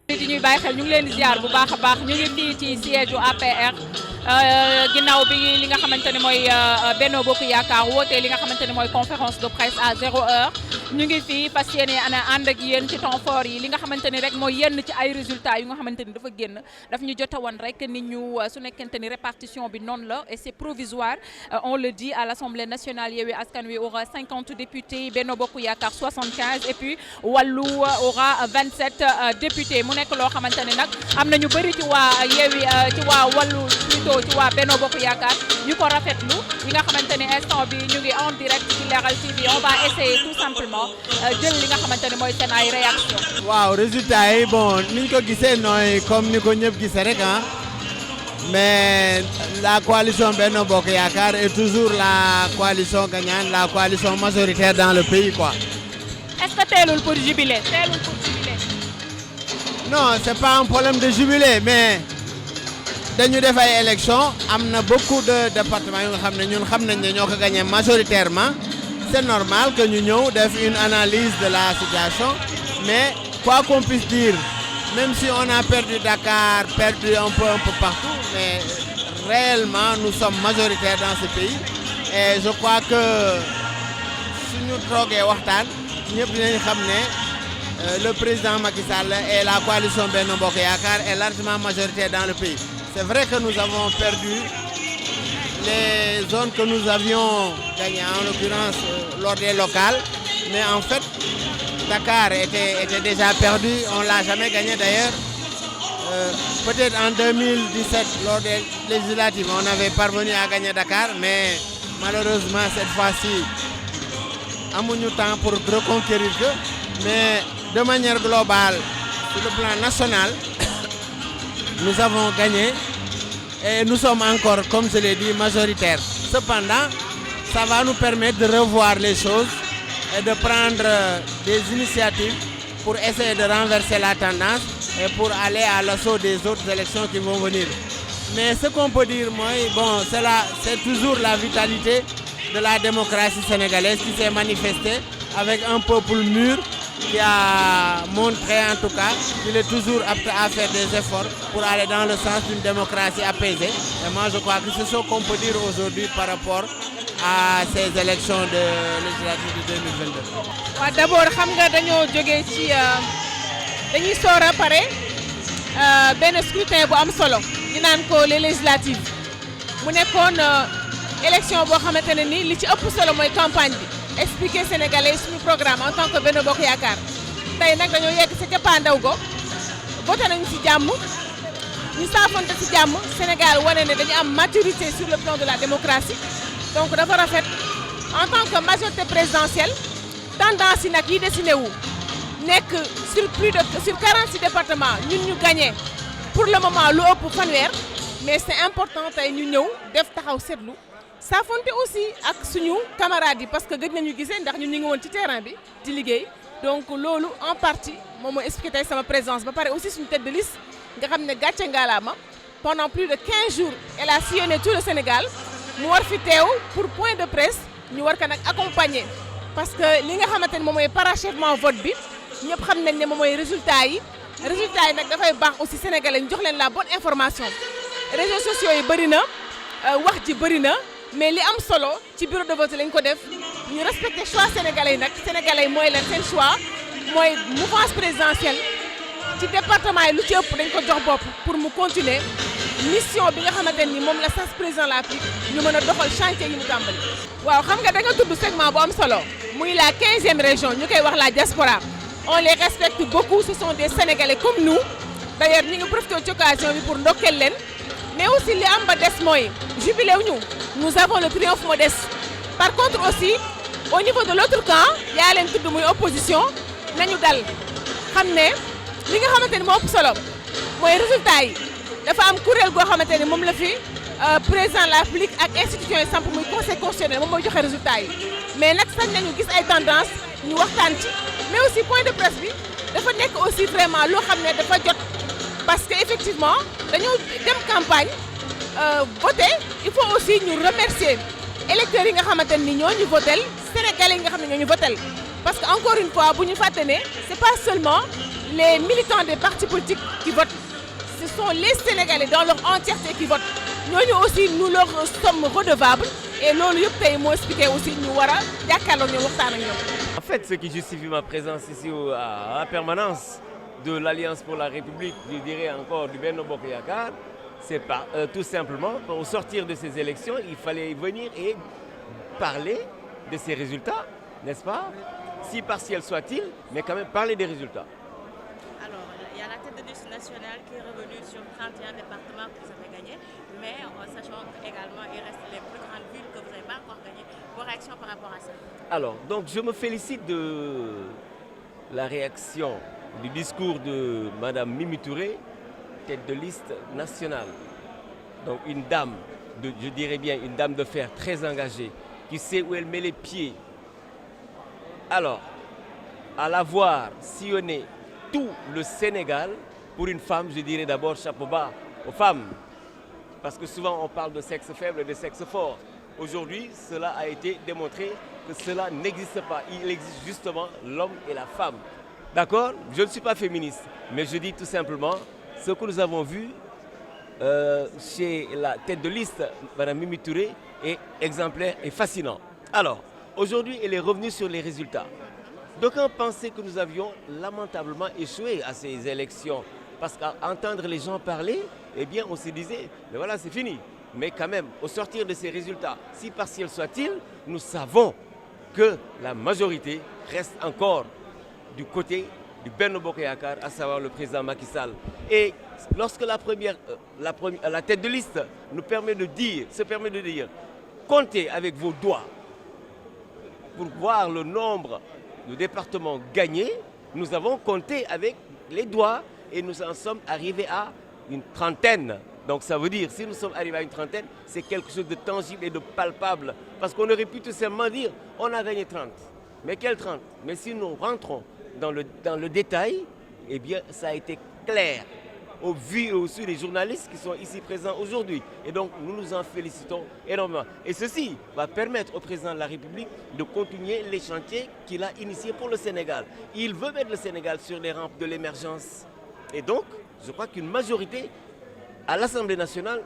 di ñuy bàyyi xel ñu ngi leen di ziar bu baax a baax ñu ngi fii ci siège u APR ginnaaw bi li nga xamante ne mooy Benno Bokk Yaakaar woote li nga xamante ne mooy conférence de presse à 0 heure ñu ngi fii fas yéene ànd ak yéen ci temps fort yi li nga xamante ni rek mooy yenn ci ay résultats yu nga xamante ni dafa génn daf ñu jot a wan rek ni ñu su nekkente ni répartition bi noonu la et c'est provisoire on le dit à l'Assemblée nationale Yewwi Askan Wi aura 50 députés Benno Bokk Yaakaar 75 et puis Wallu aura 27 députés mu nekk loo xamante ne nag am na ñu bëri ci waa Yewwi ci waa Wallu plutôt ci waa Benno Bokk Yaakaar ñu ko rafetlu yi nga xamante ni instant bi ñu ngi en direct ci Leral TV on va essayer tout simplement jël li nga xamante ni mooy seen ay réaction waaw résultat yi bon niñ ko gisee nooy comme ni ko ñëpp gisee rek ah mais la coalition Benno Bokk Yaakaar est toujours la coalition gagnante la coalition majoritaire dans le pays quoi. est-ce que teelul pour jubiler non c'est pas un problème de jubilé mais dañu def ay élections am na beaucoup de départements yu nga xam ne ñun xam nañ ne ñoo ko gagné majoritairement c'est normal que ñu ñëw def une analyse de la situation mais quoi qu'on puisse dire même si on a perdu Dakar perdu un peu partout mais réellement nous sommes majoritaires dans ce pays et je crois que suñu toogee waxtaan ñëpp dinañ xam ne le président Macky Sall et la coalition Benno Bokk Yaakaar est largement majoritaire dans le pays. C'est vrai que nous avons perdu les zones que nous avions gagnées, en l'occurrence lors des locales, mais en fait Dakar était déjà perdu, on ne l'a jamais gagné d'ailleurs. Peut-être en 2017, lors des législatives, on avait parvenu à gagner Dakar, mais malheureusement cette fois-ci, amuñu temps pour reconquérir que, mais de manière globale, sur le plan national, nous avons gagné et nous sommes encore, comme je l'ai dit, majoritaires. Cependant, ça va nous permettre de revoir les choses et de prendre des initiatives pour essayer de renverser la tendance et pour aller à l'assaut des autres élections qui vont venir. Mais ce qu'on peut dire, moi, bon, c'est toujours la vitalité de la démocratie sénégalaise qui s'est manifestée avec un peuple mûr qui a montré en tout cas qu'il est toujours apte à faire des efforts pour aller dans le sens d'une démocratie apaisée. Et moi je crois que c'est ce qu'on peut dire aujourd'hui par rapport à ces élections de législatives de 2022. waaw d'abord xam nga dañoo jógee ci dañuy soor a pare benn scrutin bu am solo ñu naan ko les législatives mu nekkoon élection boo xamante ne ni li ci ëpp solo mooy campagne bi. expliquer Sénégalais suñu programme en tant que Benno Bokk Yaakaar tey nag dañoo yegg sa cappaandaw go voté nañu ci jàmm ñu saafonte ci jàmm Sénégal wane ne dañu am maturité sur le plan de la démocratie donc dafa rafet en tant que majorité présidentielle tendance yi nag yi dessiné wu nekk sur 46 départements ñun ñu gagné pour le moment lu ëpp fanweer mais c'est important tey ñu ñëw def taxaw seetlu saafonte aussi ak suñu camarades yi parce que gëj nañu gisee ndax ñun ñu ngi woon ci terrain bi di liggéey donc loolu en partie moom moo expliqué tey sama présence ba pare aussi suñu tête de liste nga xam ne gàcce ngaalaama pendant plus de 15 jours elle a sillonné tout le Sénégal mu war fi teew pour point de presse ñu war ko nag accompagner parce que li nga xamante ne moom mooy parachèvement vote bi ñëpp xam nañ ne moom mooy résultat yi nag dafay baax aussi sénégalais ñu jox leen la bonne information réseaux sociaux yi bëri na wax ji bëri na mais li am solo ci bureau de vote lañ ko def ñu respecté choix sénégalais yi nag sénégalais yi mooy leen seen choix mooy mouvance présidentielle ci département yi lu ci ëpp dañ ko jox bopp pour mu continuer mission bi nga xamante ni moom la sas président la applique ñu mën a doxal chantier yi mu tàmbali. waaw xam nga da nga tudd segment bu am solo muy la 15e région ñu koy wax la diaspora on les respecte beaucoup ce sont des sénégalais comme nous d'ailleurs ñu ngi profité ci occasion bi pour ndokkeel leen mais aussi li am ba des mooy jubilé wu ñu nous avons le triomphe modeste par contre aussi au niveau de l'autre camp yaa leen tudd muy opposition nañu dal xam ne li nga xamante ni moo ëpp solo mooy résultat yi dafa am kuréel goo xamante ni moom la fi président de la République ak institution yi samp muy conseil constitutionnel moom mooy joxe résultat yi mais nag sañ nañu gis ay tendance ñu waxtaan ci mais aussi point de presse bi dafa nekk aussi vraiment loo xam ne dafa jot parce que effectivement dañoo dem campagne voter il faut aussi ñu remercier électeurs yi nga xamante ni ñoo ñu votel Sénégalais nga xam ne ñoo ñu votel parce que encore une fois bu ñu fàtte ne c'est pas seulement les militants des partis politiques qui votent ce sont les Sénégalais dans leur entièreté qui votent ñooñu aussi nous leur sommes redevables et loolu yëpp tey moo expliqué aussi ñu war a jàkkaarloo ñoom waxtaan ak ñoom. En fait, ce qui justifie ma présence ici à la permanence de l'Alliance pour la République, je dirais encore du Benno Bokk Yakaar, c'est tout simplement, au sortir de ces élections, il fallait venir et parler de ces résultats, n'est-ce pas? Si partiels soient-ils, mais quand même parler des résultats. Alors, il y a la tête de liste nationale qui est revenue sur 31 départements que vous avez gagnés, mais en sachant qu'également il reste les plus grandes villes que vous n'avez pas encore gagnées. Vos réactions par rapport à ça? Alors, donc je me félicite de la réaction du discours de Madame Mimi Touré, tête de liste nationale. Donc une dame, je dirais bien une dame de fer très engagée, qui sait où elle met les pieds. Alors, à la voir sillonner tout le Sénégal, pour une femme, je dirais d'abord chapeau bas aux femmes. Parce que souvent on parle de sexe faible et de sexe fort. Aujourd'hui, cela a été démontré que cela n'existe pas. Il existe justement l'homme et la femme. D'accord? Je ne suis pas féministe, mais je dis tout simplement ce que nous avons vu chez la tête de liste, Mme Mimi Touré, est exemplaire et fascinant. Alors, aujourd'hui, elle est revenue sur les résultats. D'aucuns pensaient que nous avions lamentablement échoué à ces élections. Parce qu'à entendre les gens parler, eh bien, on se disait, mais voilà, c'est fini. Mais quand même, au sortir de ces résultats, si partiels soient-ils, nous savons que la majorité reste encore du côté du Benno Bokk Yakaar, à savoir le président Macky Sall. Et lorsque la tête de liste se permet de dire, comptez avec vos doigts pour voir le nombre de départements gagnés, nous avons compté avec les doigts et nous en sommes arrivés à une trentaine. Donc ça veut dire, si nous sommes arrivés à une trentaine, c'est quelque chose de tangible et de palpable. Parce qu'on aurait pu tout simplement dire, on a gagné 30. Mais quel 30? Mais si nous rentrons dans le détail, eh bien ça a été clair, au vu et au su des journalistes qui sont ici présents aujourd'hui. Et donc nous nous en félicitons énormément. Et ceci va permettre au président de la République de continuer les chantiers qu'il a initiés pour le Sénégal. Il veut mettre le Sénégal sur les rampes de l'émergence. Et donc, je crois qu'une majorité à l'Assemblée nationale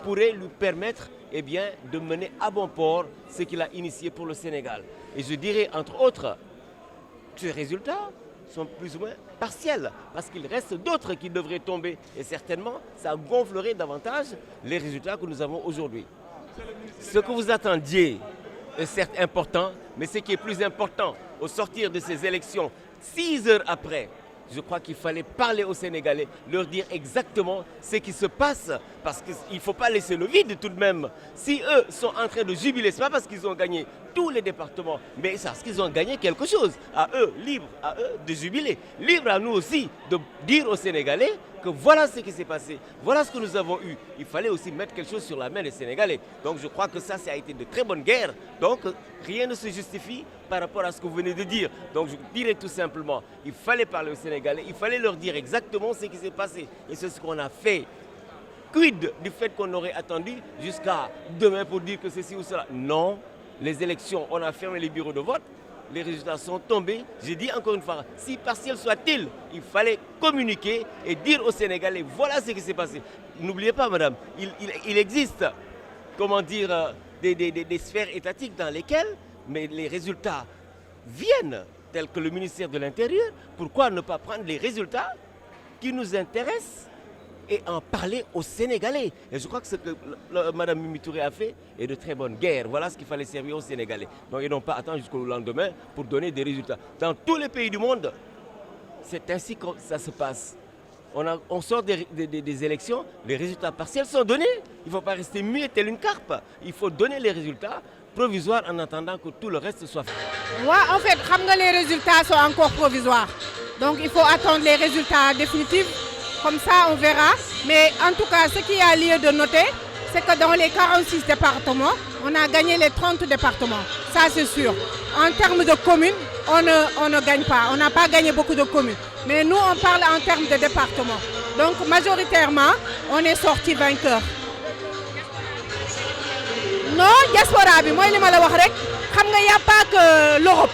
pourrait lui permettre eh bien, de mener à bon port ce qu'il a initié pour le Sénégal. Et je dirais, entre autres, ces résultats sont plus ou moins partiels, parce qu'il reste d'autres qui devraient tomber. Et certainement, ça gonflerait davantage les résultats que nous avons aujourd'hui. Ce que vous attendiez est certes important, mais ce qui est plus important, au sortir de ces élections, 6 heures après, je crois qu'il fallait parler aux Sénégalais, leur dire exactement ce qui se passe, parce qu'il ne faut pas laisser le vide tout de même. Si eux sont en train de jubiler, ce n'est pas parce qu'ils ont gagné tous les départements, mais c'est parce qu'ils ont gagné quelque chose. À eux, libre à eux de jubiler. Libre à nous aussi de dire aux Sénégalais que voilà ce qui s'est passé, voilà ce que nous avons eu. Il fallait aussi mettre quelque chose sur la main des Sénégalais. Donc je crois que ça a été de très bonnes guerres. Donc rien ne se justifie par rapport à ce que vous venez de dire. Donc je dirais tout simplement, il fallait parler aux Sénégalais, il fallait leur dire exactement ce qui s'est passé. Et c'est ce qu'on a fait. Quid du fait qu'on aurait attendu jusqu'à demain pour dire que ceci ou cela? Non, les élections, on a fermé les bureaux de vote. Les résultats sont tombés. Je dis encore une fois, si partiel soit-il, il fallait communiquer et dire aux Sénégalais, voilà ce qui s'est passé. N'oubliez pas, madame, il existe, comment dire, des sphères étatiques dans lesquelles mais les résultats viennent, tels que le ministère de l'Intérieur. Pourquoi ne pas prendre les résultats qui nous intéressent et en parler aux Sénégalais? Et je crois que ce que Mme Mimi Touré a fait est de très bonne guerre. Voilà ce qu'il fallait servir aux Sénégalais. Donc ils n'ont pas attendre jusqu'au lendemain pour donner des résultats. Dans tous les pays du monde, c'est ainsi que ça se passe. On sort des élections, les résultats partiels sont donnés. Il ne faut pas rester muet tel une carpe. Il faut donner les résultats provisoires en attendant que tout le reste soit fait. Ouais, en fait, les résultats sont encore provisoires. Donc il faut attendre les résultats définitifs. Comme ça, on verra. Mais en tout cas, ce qui a lieu de noter, c'est que dans les 46 départements, on a gagné les 30 départements. Ça, c'est sûr. En termes de communes, on ne gagne pas. On n'a pas gagné beaucoup de communes. Mais nous, on parle en termes de départements. Donc, majoritairement, on est sorti vainqueur. Non, non diaspora bi mooy li ma la wax rek xam nga y a pas que l'Europe.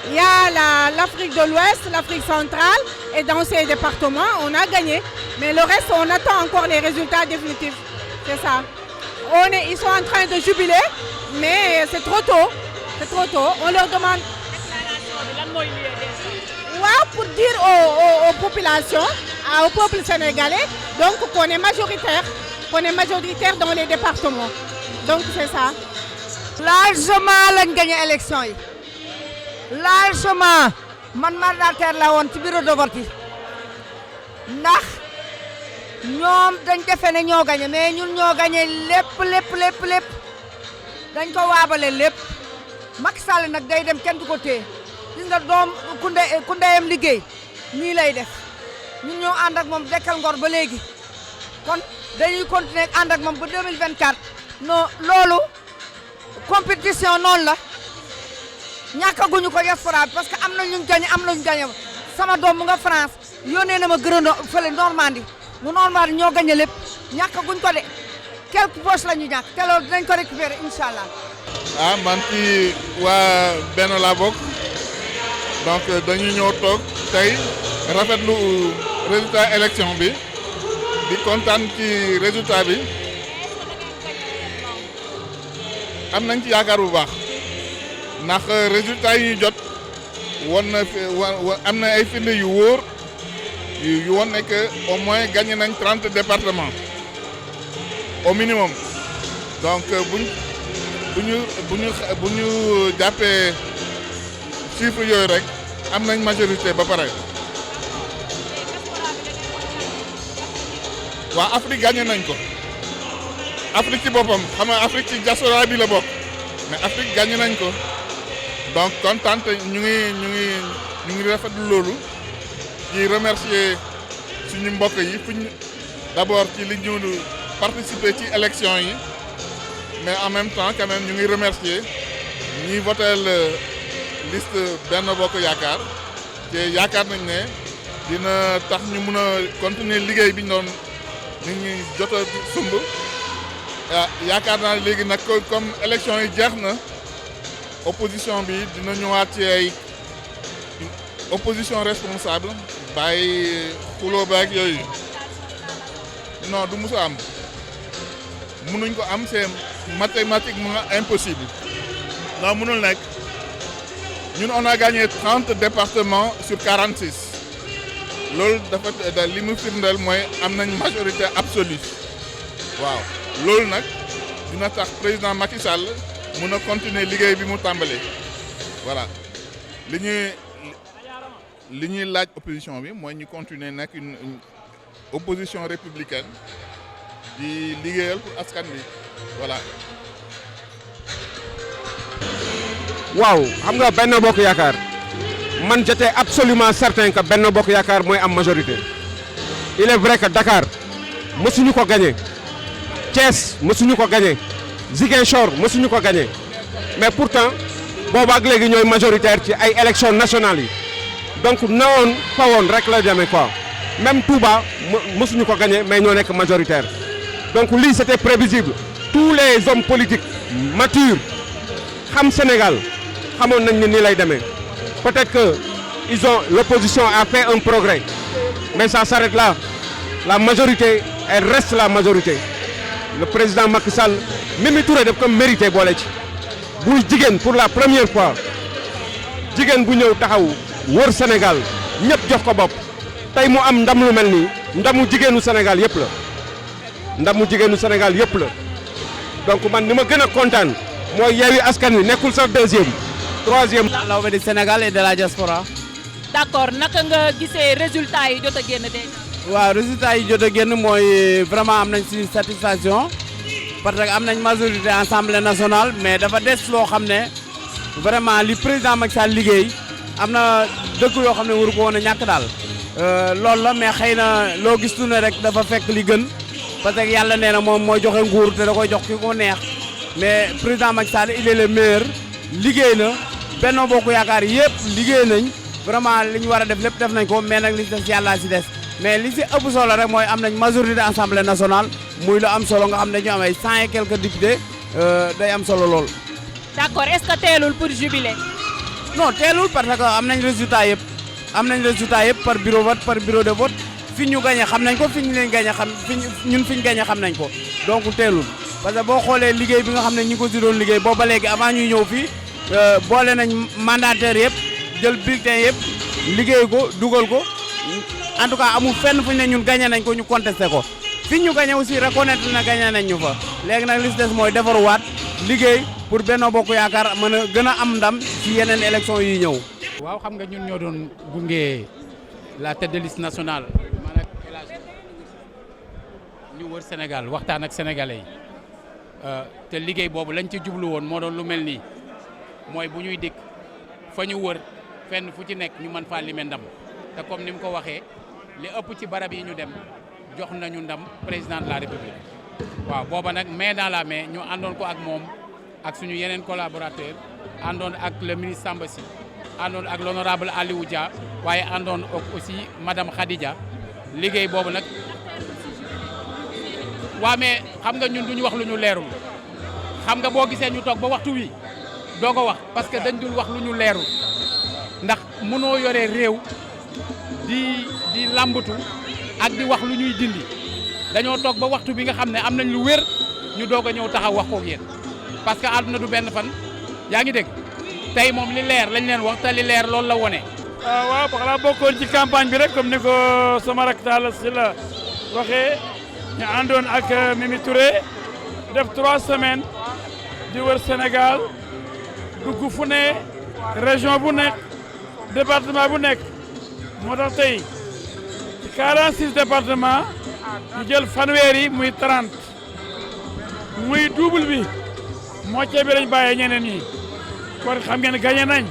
Il y a l'Afrique de l'Ouest, l'Afrique centrale et dans ces départements, on a gagné. Mais le reste, on attend encore les résultats définitifs. C'est ça. Ils sont en train de jubiler, mais c'est trop tôt. C'est trop tôt. On leur demande... Ouais, pour dire aux populations, au peuple sénégalais, donc qu'on est majoritaire dans les départements. Donc c'est ça. Largement, on a gagné l'élection. Largement man mandataire la woon ci bureau de vote yi ndax ñoom dañ defe ne ñoo gagné mais ñun ñoo gagné lépp dañ ko waabale lépp Macky Sall nag day dem kenn du ko téye gis nga doom ku ndeyam liggéey nii lay def ñun ñoo ànd ak moom dekkal ngor ba léegi kon dañuy continuer ànd ak moom ba 2024 non loolu compétition noonu la ñàkkaguñu ko diaspora parce que am na ñu gagné sama doom mu nga France yónnee na ma gërëm fële Normandie ñoo gagné lépp ñàkkaguñ ko de quelques poches la ñu ñàkk te loolu dinañ ko récupérer incha allah. ah man ci waa Benno laa bokk donc dañu ñëw toog tey rafetlu résultat élection bi di kontaan ci résultat bi am nañ ci yaakaar bu baax. ndax résultat yi ñu jot woon na am na ay firnde yu wóor yu woon ne que au moins gagné nañ 30 départements au minimum donc bu ñu jàppee chiffre yooyu rek am nañ majorité ba pare. waa Afrique gagné nañ ko Afrique ci boppam xam nga Afrique ci diaspora bi la bokk mais Afrique gagné nañ ko. donc kontaan ñu ngi rafetlu loolu di remercier suñu mbokk yi d'abord ci li ñu participer ci élection yi mais en même temps quand même ñu ngi remercier ñi votel liste Benno Bokk Yaakaar te yaakaar nañ ne dina tax ñu mun a continuer liggéey bi ñu doon nit ñi jot a sumb yaakaar naa léegi nag comme élection yi jeex na. opposition bi dina ñëwaat ci ay opposition responsable bàyyi xuloo baak yooyu non du musa am mënuñ ko am c'est mathématiquement impossible non mënul nekk ñun on a gagné 30 départements sur 46 loolu dafa li mu firndeel mooy am nañ majorité absolue waaw loolu nag dina tax président Macky Sall mun a continuer liggéey bi mu tàmbalee voilà li ñuy laaj opposition bi mooy ñu continuer nekk une opposition républicaine di liggéeyal pour askan bi voilà. waaw xam nga Benno Bokk Yaakaar man j'étais absolument certain que Benno Bokk Yaakaar mooy am majorité il est vrai que Dakar mësuñu ko gagné Thiès mësuñu ko gagné. Ziguinchor mësuñu ko gagné mais pourtant boobu ak léegi ñooy majoritaire ci ay élections nationales yi donc nawoon fa woon rek la demee quoi même Touba mësuñu ko gagné mais ñoo nekk majoritaire donc lii c'était prévisible tous les hommes politiques matures xam Sénégal xamoon nañ ne nii lay demee peut-être que l'opposition a fait un progrès mais ça s'arrête là la majorité elle reste la majorité le président Macky Sall Mimi Touré daf ko mérité boole ci buy jigéen pour la première fois jigéen bu ñëw taxaw wër Sénégal ñëpp jox ko bopp tey mu am ndam lu mel nii ndamu jigéenu Sénégal yëpp la donc man ni ma gën a kontaan mooy Yewwi Askan Wi nekkul sax deuxième troisième. Lawbe du Sénégal et de la diaspora. d'accord naka nga gisee résultat yi jot a génn déjà. waaw résultat yi jot a génn mooy vraiment am nañ ci satisfaction. parce que am nañ majorité assemblée nationale mais dafa des loo xam ne vraiment li président Macky Sall liggéey am na dëkk yoo xam ne waru ko woon a ñàkk daal loolu la mais xëy na loo gis tu ne rek dafa fekk li gën parce que yàlla nee na moom mooy joxe nguur te da koy jox ki ko neex mais président Macky Sall il est le meilleur liggéey na Benno Bokk Yaakaar yëpp liggéey nañ vraiment li ñu war a def lépp def nañ ko mais nag li ci des yàlla si des mais li si ëpp solo rek mooy am nañ majorité assemblée nationale muy lu am solo nga xam ne ñu am ay 100 et quelques députés day am solo lool. d'accord est-ce que teelul pour jubiler. non teelul parce que am nañ résultat yëpp par bureau vote par bureau de vote fi ñu gagné xam nañ ko fi ñu leen gagné xam ñun fi ñu gagné xam nañ ko donc teelul parce que boo xoolee liggéey bi nga xam ne ñi ko si doon liggéey boobu ba léegi avant ñuy ñëw fii boole nañ mandataire yëpp jël bulletin yëpp liggéey ko dugal ko en tout cas amul fenn fu ñu ne ñun gagné nañ ko ñu contesté ko fi ñu gagné aussi reconnaître na gagné nañ ñu fa léegi nag li si des mooy defaruwaat liggéey pour Benno Bokk Yaakaar mën a gën a am ndam ci yeneen élection yi ñëw. waaw xam nga ñun ñoo doon gunge la tête de liste nationale man ak El Hadj ñu wër Sénégal waxtaan ak sénégalais yi te liggéey boobu lañ ci jublu woon moo doon lu mel nii mooy bu ñuy dikk fa ñu wër fenn fu ci nekk ñu mën faa limee ndam te comme ni mu ko waxee li ëpp ci barab yi ñu dem jox nañu ndam président de la république waaw booba nag main dans la main ñu àndoon ko ak moom ak suñu yeneen collaborateur àndoon ak le ministre Samba Sy àndoon ak l'honorable Aliou Dia waaye àndoon ak aussi madame Khadija liggéey boobu nag waa mais xam nga ñun duñu wax lu ñu leerul xam nga boo gisee ñu toog ba waxtu wi doo ko wax parce que dañ dul wax lu ñu leerul ndax mënoo yore réew di lambatu ak di wax lu ñuy dindi dañoo toog ba waxtu bi nga xam ne am nañ lu wér ñu doog a ñëw taxaw wax koog yéen parce que àdduna du benn fan yaa ngi dégg tey moom li leer lañ leen wax te li leer loolu la wone. waaw xanaa bokkoon ci campagne bi rek comme ni ko sama rak Talla Sylla waxee ñu àndoon ak Mimi Touré def 3 semaines di wër Sénégal dugg fu ne région bu nekk département bu nekk moo tax tey ci 46 départements ñu jël fanweer yi muy 30 muy double bi moitié bi lañ bàyyee ñeneen ñi kon xam ngeen ne gagné nañ.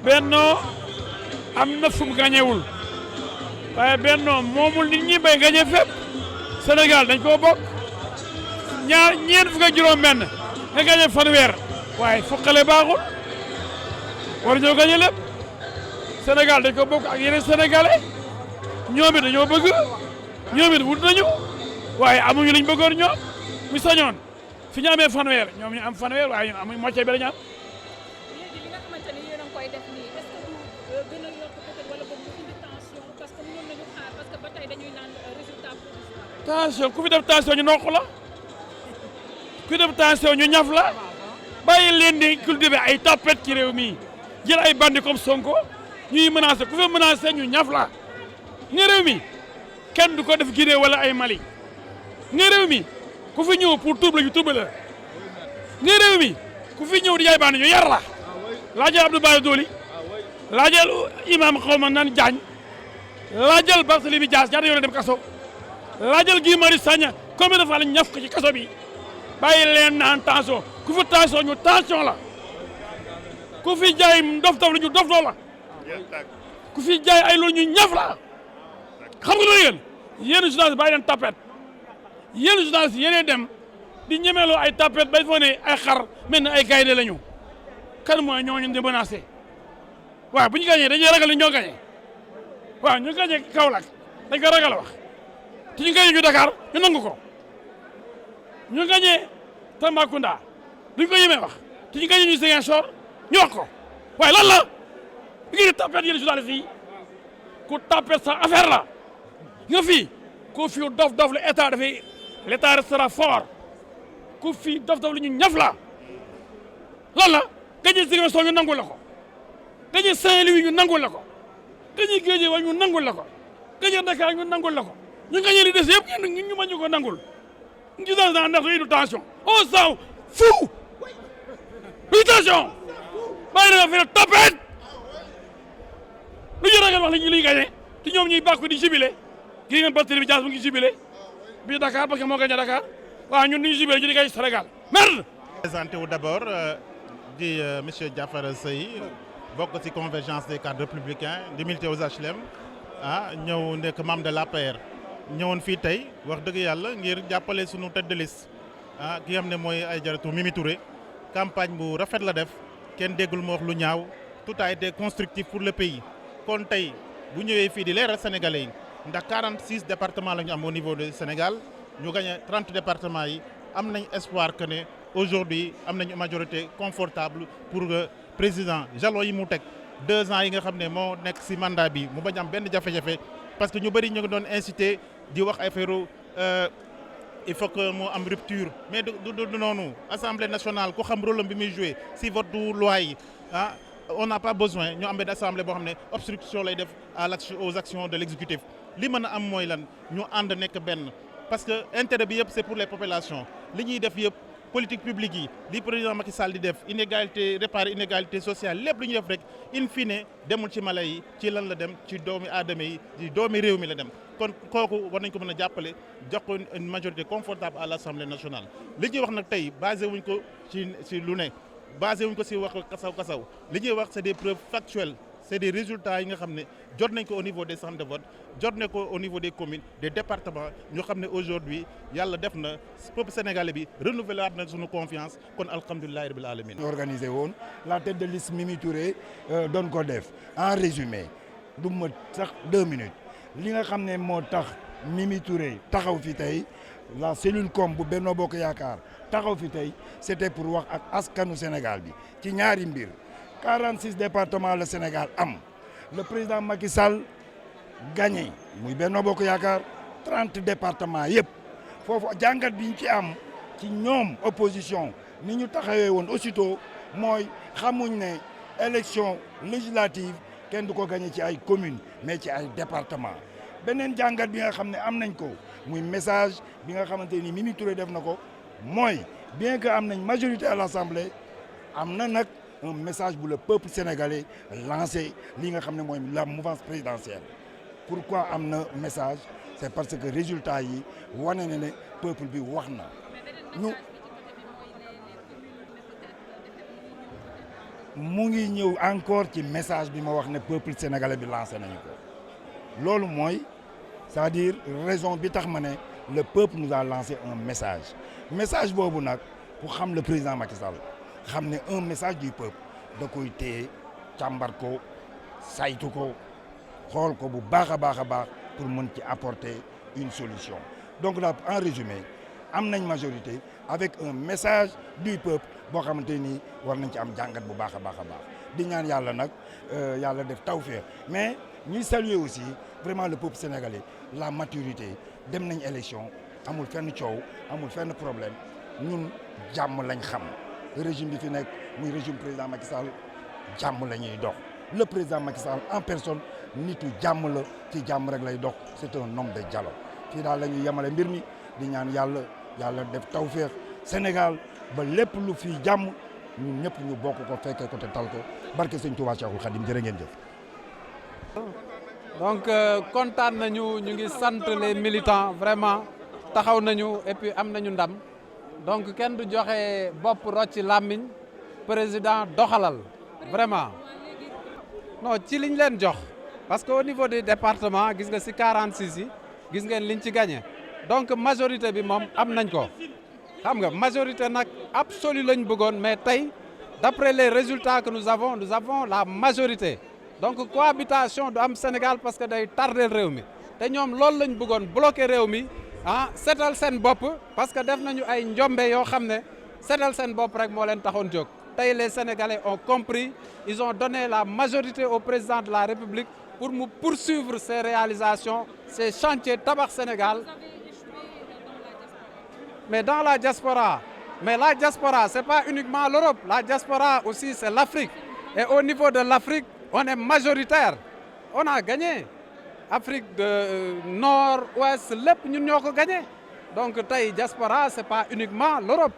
Benno am na fu mu gañewul waaye Benno moomul nit ñi bay gañe fépp Sénégal dañ koo bokk ñeent fukk ak juróom-benn nga gañe fanweer waaye fukkale baaxul war ñoo gañe lépp Sénégal dañ ko bokk ak yeneen sénégalais ñoom it dañoo bëgg ñoom it wut nañu waaye amuñu liñ bëggoon ñoom mu sañoon fi ñu amee fanweer ñoom ñu am fanweer waaye ñun amuñ moitié bi la ñu am. tension ku fi def tension ñu noq la ku def tension ñu ñaf la bàyyi leen di cultiver ay tapet ci réew mi jël ay bandi comme Sonko ñuy menacé ku fi menacé ñu ñaf la nga réew mi kenn du ko def Guinée wala ay Mali nga réew mi ku fi ñëw pour tuub la ñu tuubal la nga réew mi ku fi ñëw di jaay bandi ñu yar la laajal Abdou Bara Dolly laajal imam xaw ma nan Diagne laajal Barthélémy Dias ñaata yoon dem kaso laajal Guy Marius Sagna combien de fois lañ ñaf ko ci kaso bi bàyyi leen naan tension ku fi tension ñu tension la ku fi jaay ndof-ndof la ñu dof-dof la ku fi jaay ay loolu ñu ñaf la xam nga loolu yéen journaliste bàyyi leen tapet yéen journaliste yéenee dem di ñemeloo ay tapet bay foo ne ay xar mel ne ay gaynde lañu kan mooy ñooñu di menacé waaw bu ñu gagné dañuy ragal ni ñoo gagné waaw ñu gagné Kaolack dañ ko ragal a wax te ñu gagné ñu Dakar ñu nangu ko ñu gagné Tambacounda duñ ko yemee wax te ñu gagné ñu Ziguinchor ñu wax ko waaye lan la ngir tapet yéen journaliste yi ku tapet sa affaire la nga fii ku fi dof-dof la état dafay l'état restera fort ku fi dof-dof la ñu ñaf la lan la gagné Ziguinchor ñu nangul la ko gagné Saint-Louis ñu nangul la ko gagné Guédiawaye ñu nangul la ko gagné Dakar ñu nangul la ko ñu gagné li des yëpp ñun ñu mën ñu ko nangul ñu dans ndax yi du tension on s'en fout du tension bàyyi na affaire tapet lu ñu ragal wax la ñu liy gagné te ñoom ñuy bàkku di jubilé gis ngeen Barthélémy Dias mu ngi jubilé bii Dakar parce que moo gagné Dakar waaw ñun ñu jubilé ñu di gagné Sénégal merde. présenté wu d'abord di monsieur Diafara Seye bokk ci convergence des cadres républicains di militer aux HLM ñëw nekk membre de l'APR ñëwoon fii tey wax dëgg yàlla ngir jàppale sunu tête de liste ki nga xam ne mooy Aïdaratou Mimi Touré campagne bu rafet la def kenn déggul mu wax lu ñaaw tout a été constructif pour le pays kon tey bu ñëwee fii di leeral sénégalais yi ndax 46 départements la ñu am au niveau du Sénégal ñu gagné 30 départements yi am nañ espoir que ne aujourd'hui am nañu majorité confortable pour que président jalon yi mu teg 2 ans yi nga xam ne moo nekk ci mandat bi mu bañ am benn jafe-jafe parce que ñu bëri ñu ngi doon incité di wax affaire il faut que mu am rupture mais du noonu assemblée nationale ku xam rôle bi muy joué ci vote du loi yi ah on n'a pas besoin ñu am benn assemblée boo xam ne obstruction lay def aux actions de l'exécutif li mën a am mooy lan ñu ànd nekk benn parce que intérêt bi yëpp c'est pour les populations li ñuy def yëpp politique publique yi li président Macky Sall di def inégalité réparer inégalité sociale lépp lu ñuy def rek in fine demul ci mala yi ci lan la dem ci doomi aadama yi ci doomi réew mi la dem kon kooku war nañ ko mën a jàppale jox ko une majorité confortable à l'Assemblée nationale li ñuy wax nag tey basé wuñ ko ci lu ne basé wuñ ko ci wax kasaw li ñuy wax c'est des preuves factuelles c'est des résultats yi nga xam ne jot nañ ko au niveau des centres de vote jot nañ ko au niveau des communes des départements ñu xam ne aujourd'hui yàlla def na peuple sénégalais bi renouvelé waat na suñu confiance kon alhamdulillahi rabbil alamin organisé woon la tête de liste Mimi Touré doon ko def en résumé du ma sax 2 minutes li nga xam ne moo tax Mimi Touré taxaw fi tey la cellule com bu Benno Bokk Yaakaar taxaw fi tey c'était pour wax ak askanu Sénégal bi ci ñaari mbir 46 départements le Sénégal am le président Macky Sall gagné muy Benno Bokk Yaakaar 30 départements yëpp foofu jàngat bi ñu ci am ci ñoom opposition ni ñu taxawee woon aussitôt mooy xamuñ ne élection législative kenn du ko gagné ci ay communes mais ci ay départements beneen jàngat bi nga xam ne am nañ ko muy message bi nga xamante ni Mimi Touré def na ko mooy bien que am nañ majorité à l'Assemblée am na nag un message bu le peuple sénégalais lancé li nga xam ne mooy la mouvance présidentielle pourquoi am na message c'est parce que résultat yi wane na ne peuple bi wax na ñu mu ngi ñëw encore ci message bi ma wax ne peuple sénégalais bi lancé nañu ko loolu mooy c'est-à-dire raison bi tax ma ne le peuple nous a lancé un message boobu nag ku xam le président Macky Sall xam ne un message du peuple da koy téye càmbar ko saytu ko xool ko bu baax a baax pour mën ci apporter une solution donc là en résumé am nañ majorité avec un message du peuple boo xamante ni war nañ ci am jàngat bu baax a baax di ñaan yàlla nag yàlla def tawfeex mais ñuy saluer aussi vraiment le peuple sénégalais la maturité dem nañ élection amul fenn coow amul fenn problème ñun jàmm lañ xam régime bi fi nekk muy régime président Macky Sall jàmm la ñuy dox le président Macky Sall en personne nitu jàmm la ci jàmm rek lay dox c'est un homme de dialogue fii daal la ñuy yemale mbir mi di ñaan yàlla def tawfeex Sénégal ba lépp lu fii jàmm ñun ñëpp ñu bokk ko fekkee ko te tal ko barke Sëñ Touba Cheikhul Khadim jërë ngeen jëf. donc kontaan nañu ñu ngi sant les militants vraiment taxaw nañu et puis am nañu ndam donc kenn du joxe bopp rocci làmmiñ président doxalal vraiment non ci liñ leen jox parce que au niveau du département gis nga ci 46 yi gis ngeen liñ ci gagné donc majorité bi moom am nañ ko xam nga majorité nag absolue lañ bëggoon mais tey d'après les résultats que nous avons la majorité donc cohabitation du am Sénégal parce que day tardé réew mi te ñoom loolu lañ bëggoon bloqué réew mi setal seen bopp parce que def nañu ay njombe yoo xam ne setal seen bopp rek moo leen taxoon jóg tey les Sénégalais ont compris ils ont donné la majorité au président de la République pour mu poursuivre ses réalisations ces chantiers tabax Sénégal mais dans la diaspora c'est pas uniquement l'Europe la diaspora aussi c'est l'Afrique et au niveau de l'Afrique on est majoritaire on a gagné Afrique de nord ouest lépp ñun ñoo ko gagné donc tey diaspora c'est pas uniquement l'Europe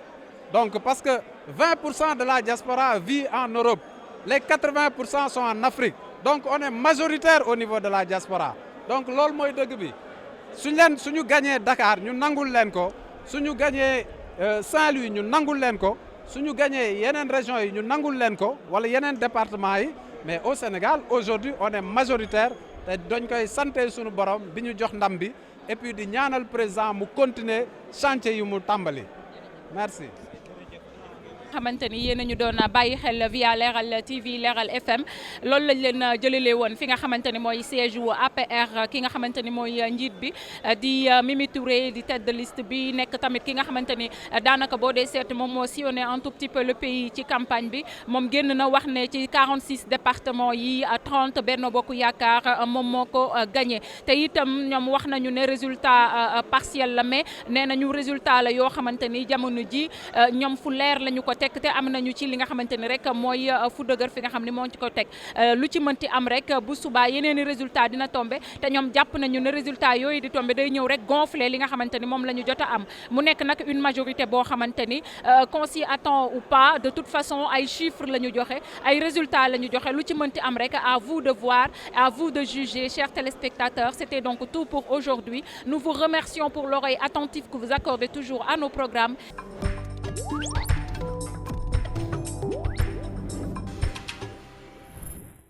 donc parce que 20% de la diaspora vit en Europe les 80% sont en Afrique donc on est majoritaire au niveau de la diaspora donc loolu mooy dëgg bi suñu gagné Dakar ñu nangul leen ko suñu gagné Saint-Louis ñu nangul leen ko suñu gagné yeneen régions yi ñu nangul leen ko wala yeneen départements yi mais au Sénégal aujourd'hui on est majoritaire te dañ koy santé suñu borom bi ñu jox ndam bi et puis di ñaanal président mu continuer chantier yu mu tàmbali merci xamante ni yéen a ñu doon bàyyi xel via Leral TV Leral FM loolu lañ leen jëlalee woon fi nga xamante ni mooy siège wu APR ki nga xamante ni mooy njiit bi di Mimi Touré di tête de liste bi nekk tamit ki nga xamante ni daanaka boo dee seet moom moo sillonné un tout petit peu le pays ci campagne bi moom génn na wax ne ci 46 départements yi 30 Benno Bokk Yaakaar moom moo ko gagné te itam ñoom wax nañu ne résultat partiel la mais nee nañu résultat la yoo xamante ni jamono ji ñoom fu leer la ñu ko teg te am nañu ci li nga xamante ni rek mooy fu dëgër fi nga xam ni moo ci ko teg lu ci mënti am rek bu subaa yeneen i résultat dina tombé te ñoom jàpp nañu ne résultat yooyu di tombé day ñëw rek gonfler li nga xamante ni moom la ñu jot a am mu nekk nag une majorité boo xamante ni qu'on s'y attend ou pas de toute façon ay chiffres la ñu joxe ay résultats la ñu joxe lu ci mënti am rek à vous de voir à vous de juger chers téléspectateurs c'était donc tout pour aujourd'hui nous vous remercions pour l'oreille attentive que vous accordez toujours à nos programmes.